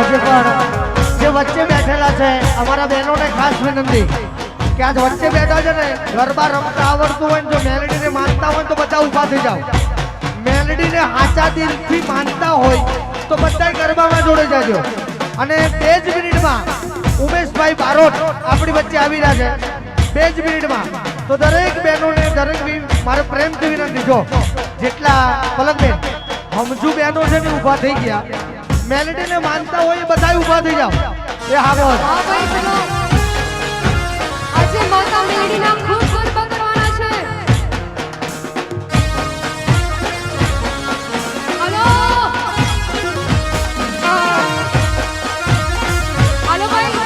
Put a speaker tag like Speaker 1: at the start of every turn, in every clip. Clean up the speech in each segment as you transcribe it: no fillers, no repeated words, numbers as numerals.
Speaker 1: આજે પણ જે વચ્ચે બેઠેલા છે અમારા બહેનોને ખાસ વિનંતી કે આજ વચ્ચે બેઠા છે ને ગરબા રમતા આવડતું હોય ને જો મેલડીને માનતા હોય તો બધા ઊભા થઈ જાઓ। મેલડીને સાચા દિલથી માનતા હોય તો બધા ગરબામાં જોડે જાજો। અને 2 જ મિનિટમાં ઉમેશભાઈ બારોટ આપણી વચ્ચે આવી રહ્યા છે 2 જ મિનિટમાં। તો દરેક બહેનોને દરેક મારે પ્રેમથી વિનંતી જો જેટલા પલકબેન સમજુ બહેનો છે ને ઊભા થઈ ગયા મેલડીને માનતા હોય એ બધા ઊભા થઈ જાઓ। એ હા બોલ
Speaker 2: હા ભાઈ ચલો આજે માતા મેલડીના ખૂબ ગરબા કરવાના છે। હાલો હાલો ભાઈ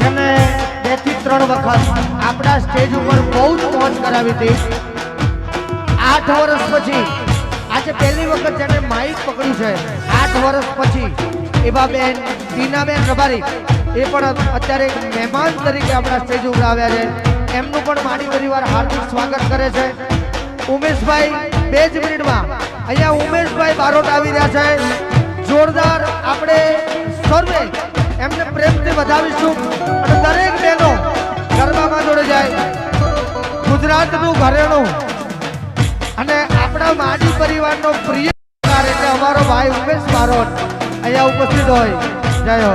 Speaker 1: જેને 2 થી 3 વખત આપણા સ્ટેજ ઉપર બહુ જ મોજ કરાવી હતી 8 વર્ષ પછી આજે પહેલી વખત જેને માઇક પકડ્યું છે 8 વર્ષ પછી એવા બેન ટીનાબેન રબારી એ પણ અત્યારે મહેમાન તરીકે આપણા સ્ટેજ ઉપર આવ્યા છે। એમનું પણ મારી પરિવાર હાર્દિક સ્વાગત કરે છે। ઉમેશભાઈ 2 જ મિનિટમાં અહીંયા ઉમેશભાઈ બારોટ આવી રહ્યા છે। જોરદાર આપણે સર્વે એમને પ્રેમથી વધાવીશું અને દરેક બહેનો ગરબામાં જોડે જાય। ગુજરાતનું ઘરેણું અને આપણા માજી પરિવારનો પ્રિય એટલે અમારો ભાઈ ઉમેશ બારોટ અહીંયા ઉપસ્થિત હોય। જય હો।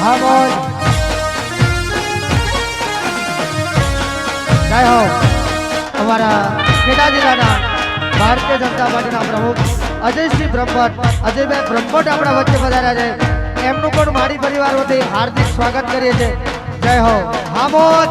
Speaker 1: હા બોલ જય હો। અમારા ખેડા જિલ્લાના ભારતીય જનતા પાર્ટીના પ્રમુખ અજયસિંહ બ્રહ્મભટ્ટ અજયભાઈ બ્રહ્મભટ્ટ આપણા વચ્ચે પધાર્યા છે। એમનું પણ મારી પરિવાર વતી હાર્દિક સ્વાગત કરીએ છીએ। જય હો। હા બોલ